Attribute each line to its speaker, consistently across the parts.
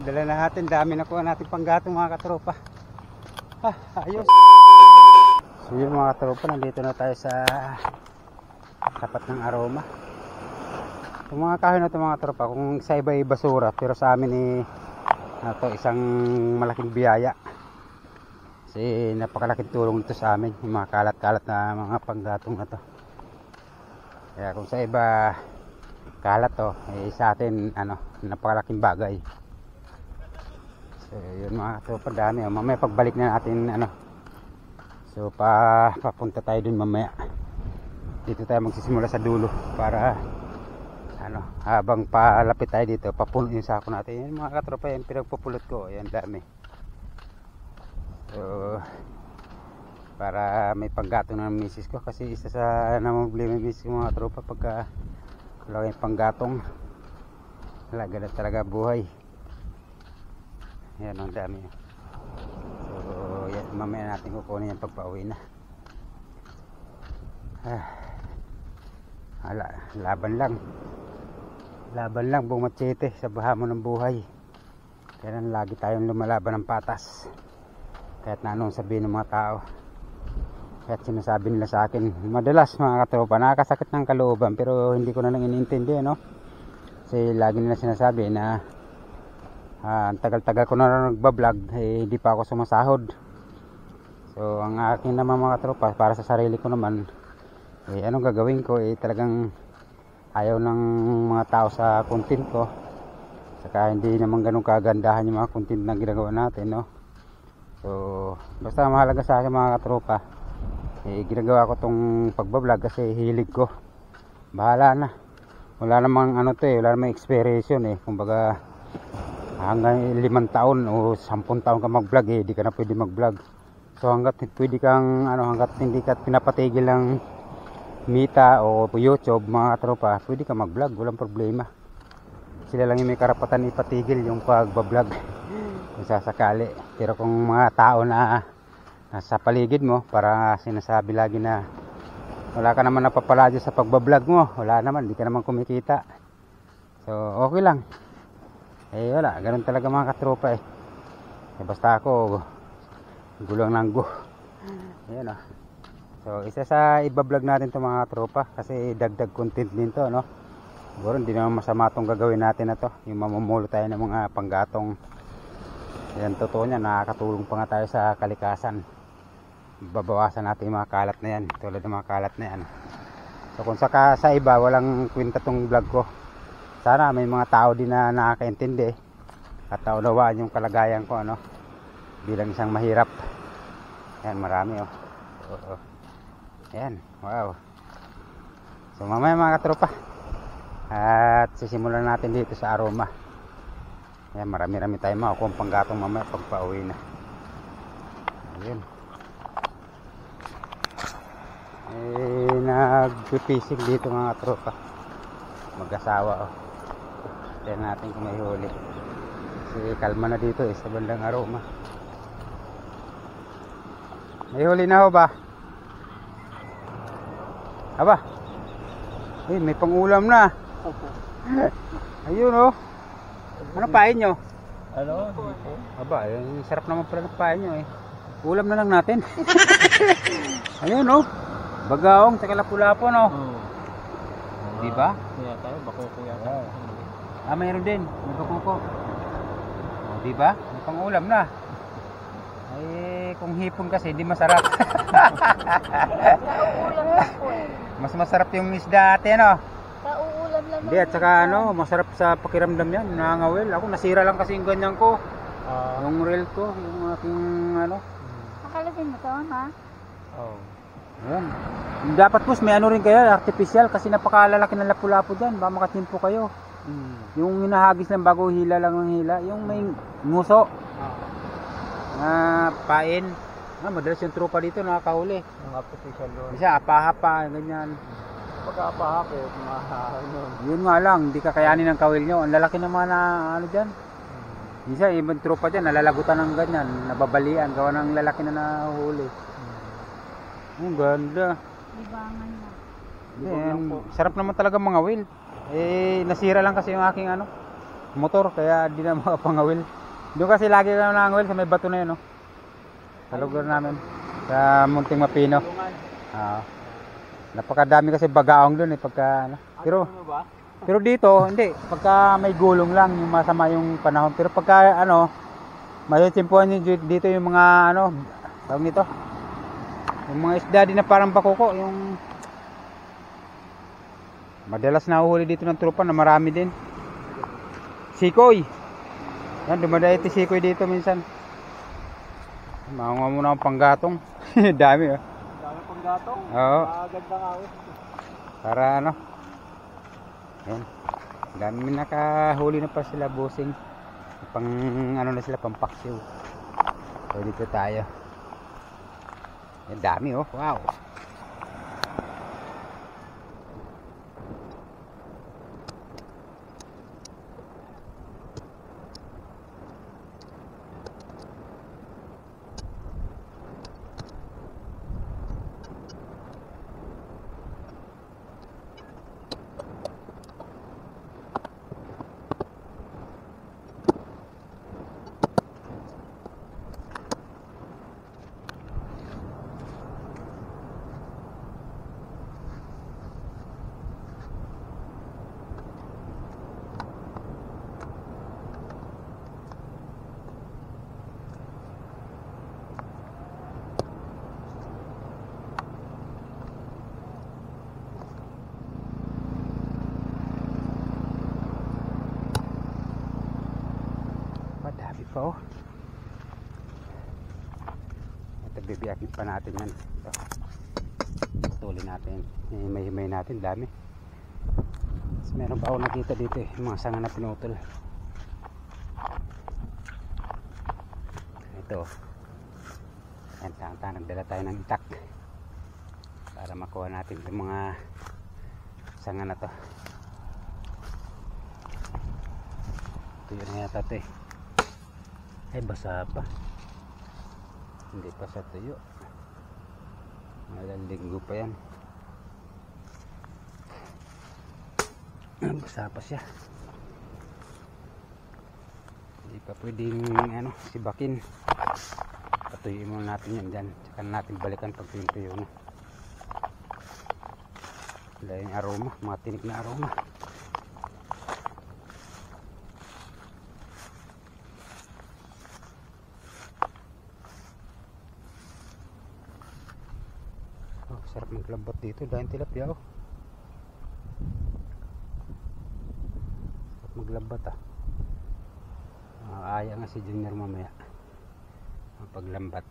Speaker 1: dala natin, dami na kuha natin panggatong mga katropa. Ayos. So yun mga katropa, nandito na tayo sa tapat ng Aroma. Yung mga kahoy na ito mga katropa, kung sa iba ay basura, pero sa amin isang malaking biyaya. Kasi napakalaking tulong nito sa amin, yung mga kalat-kalat na mga panggatong na to. Kaya kung sa iba kalat to, sa atin napakalaking bagay. So yun mga katropa, dami. Mamaya pagbalik na natin so papunta tayo dun mamaya. Dito tayo magsisimula sa dulo para habang palapit tayo dito, papuno yung sako natin. Yan mga katropa, yan pinagpupulot ko, yan dami. So para may panggatong ng misis ko, kasi isa sa namumblema ng misis ko mga katropa, pagka wala kayong panggatong, talaga na talaga buhay. Yan ang dami. So yan, mamaya natin kukunin yung pagpauwi na. Laban lang bumachete sa hamon ng buhay. Kaya lagi tayong lumalaban ng patas, kahit na anong sabihin ng mga tao, kahit sinasabi nila sa akin. Madalas mga katropa, nakakasakit ng kalooban, pero hindi ko na lang iniintindi, kasi lagi nila sinasabi na ang tagal-tagal ko na nagbablog, hindi pa ako sumasahod. So ang akin naman mga katropa, para sa sarili ko naman, anong gagawin ko? Talagang ayaw ng mga tao sa content ko, saka hindi naman ganun kagandahan yung mga content na ginagawa natin, So basta mahalaga sa akin mga katropa, ginagawa ko tong pagbablog kasi hilig ko. Bahala na, wala namang wala namang expiration kumbaga hanggang 5 taon o 10 taon ka mag-vlog, hindi ka na pwede mag-vlog. So hanggat pwede kang hanggat hindi ka pinapatigil ng Mita o YouTube mga katropa, pwede ka mag-vlog, walang problema. Sila lang yung may karapatan ipatigil yung pagbablog kung sasakali. Pero kung mga tao na nasa paligid mo, para sinasabi lagi na wala ka naman napapaladyo sa pagbablog mo, wala naman, hindi ka naman kumikita, so okay lang. Wala, ganun talaga mga katropa basta ako gulang ng go. Ayan So isa sa iba-vlog natin to mga katropa, kasi dagdag content din to, siguro hindi naman masama tong gagawin natin na to, yung mamumulo tayo ng mga panggatong. Yan, totoo niya, nakakatulong pa nga tayo sa kalikasan. Babawasan natin yung mga kalat na yan, tulad ng mga kalat na yan. So kung sa iba walang kwenta tong vlog ko, sana may mga tao din na nakakaintindi at naunawaan yung kalagayan ko bilang isang mahirap. Yan, marami Yan, wow. So mamaya mga katropa, at sisimulan natin dito sa Aroma. Yan, marami-rami tayo makukuha panggatong mamaya pagpauwi na. Ayun. Nagpipisig dito mga katropa, mag-asawa Tignan natin kung may huli. Kasi kalma na dito sa bandang Aroma. May huli na ho ba? Aba, may pangulam na. Ayun Ano pain nyo? Aba, sarap naman pala ng pain nyo Ulam na lang natin. Ayun bagaong sa lapu-lapu Diba?
Speaker 2: Kaya tayo, bakoko yata.
Speaker 1: Mayroon din, may bakoko. Diba? May pangulam na. Kung hipon kasi hindi masarap. Mas masarap yung isda ate
Speaker 3: Pauulam lang.
Speaker 1: Hindi, at saka masarap sa pakiramdam yan, nangangawil. Ako nasira lang kasi yung ganyan ko. Yung reel ko, yung aking
Speaker 3: Nakalagay mo to, ha?
Speaker 1: Ayan. Dapat po may rin kayo, artificial, kasi napakalalaki ng lapu-lapu dyan. Baka makatimpo kayo. Yung hinahagis lang bago hila lang ng hila. Yung may nguso. Pain. Madalas yung tropa dito nakakahuli.
Speaker 2: Yung artificial doon.
Speaker 1: Isa, apa-hapa, ganyan.
Speaker 2: Pagka-apa-hapa,
Speaker 1: Yun nga lang, hindi kakayanin ng kawil nyo. Ang lalaki naman na dyan. Isa, ibang tropa dyan, nalalagutan ng ganyan, nababalian, gawa ng lalaki na nahuli. Ang ganda.
Speaker 3: Libangan na.
Speaker 1: Sarap naman talaga mga will. Nasira lang kasi yung aking motor kaya di na makapangawil. Doon kasi lagi kami nangawil sa may bato na yun, no? Sa lugar namin. Sa Munting Mapino. Napakadami kasi bagaong doon eh pagka ano. Pero dito hindi, pagka may gulong lang yung masama yung panahon. Pero pagka ano, mayutsimpuan dito yung mga ano, tawag nito. Yung mga isda din na parang bakuko, yung madalas nahuhuli dito ng tropa na marami din. Sikoy. Yan, dumadayo ti sikoy dito minsan. Maunga muna ang panggatong. Dami oh.
Speaker 2: Dami panggatong.
Speaker 1: Oo.
Speaker 2: Magandang awit.
Speaker 1: Para ano. Yan. Dami nakahuli na pa sila busing. Pang ano na sila, pampaksiw. So dito tayo. Yan, dami oh. Wow. Oh. Ito bibiyakin pa natin yan. Ito. Tuloy natin. Himay-himay natin. Dami. Mas meron pa ako nakita dito eh. Mga sanga na pinutol. Ito. Yan. Tang-tang. Nagdala tayo ng itak. Para makuha natin yung mga sanga na to. Ito yun na yata ito eh. Ay, basa pa. Hindi pa sa tuyo. Malang linggo pa yan. Basa pa siya. Hindi pa pwedeng ano, sibakin. Patuyuin muna natin yan dyan. Tsaka natin balikan pag tuyo na. Wala yung aroma. Mga tinik na aroma. Sarap maglabat dito dahil tilapia oh. Sarap maglabat ah. Aya nga si Junior mamaya paglambat.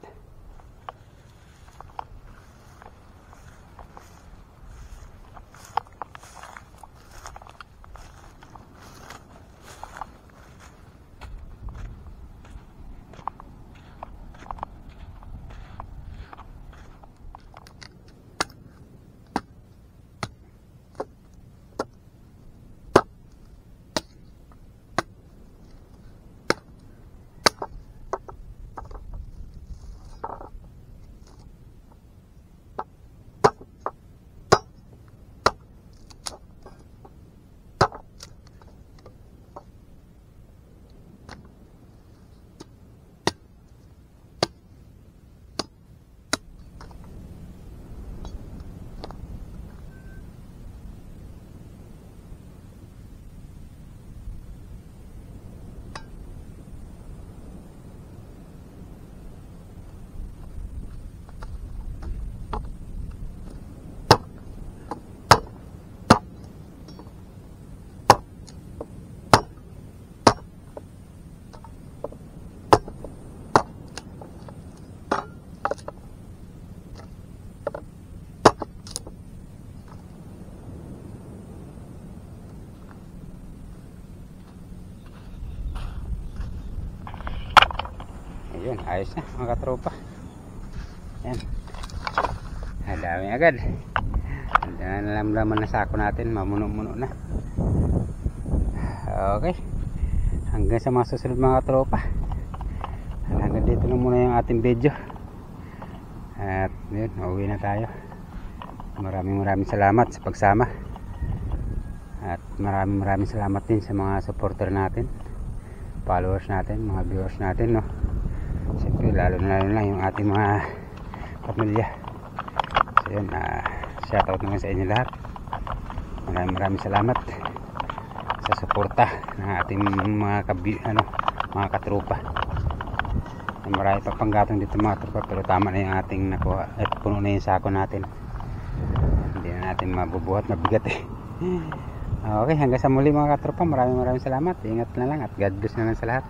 Speaker 1: Ayun, ayos na mga katropa. Yan. Dami agad. Nalamlaman na sako natin. Mamuno-muno na. Okay. Hanggang sa mga susunod mga katropa. Hanggang dito na muna yung ating video. At yun, uuwi na tayo. Maraming salamat sa pagsama. At maraming salamat din sa mga supporter natin, followers natin, mga viewers natin, no. Siyempre lalo na yung ating mga pamilya. So yun, shoutout naman sa inyo lahat. Maraming salamat sa suporta ng ating mga katropa. Marami pa panggatong dito mga tropa, pero tama na yung ating nakuha at puno na yung sako natin. Hindi na natin mabubuhat, mabigat eh. Okay, hanggang sa muli mga katropa. Maraming salamat. Ingat na lang at God bless na lang sa lahat.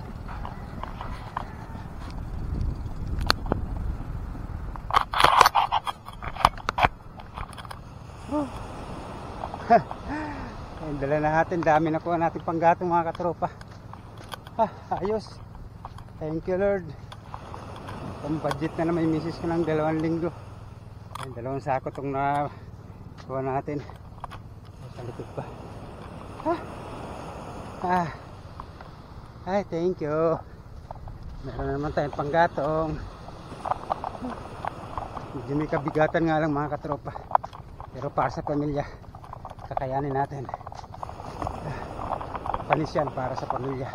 Speaker 1: Ayun, dala na natin. Dami na kuha natin panggatong mga katropa. Ayos. Thank you Lord. Pang budget na naman yung misis ko ng 2 linggo. Ayun, 2 sako itong na kuha natin. Sa likod pa. Ay, thank you. Meron naman tayong panggatong. Medyo may kabigatan nga lang mga katropa, pero para sa pamilya kakayanin natin. Panis yan para sa pamilya.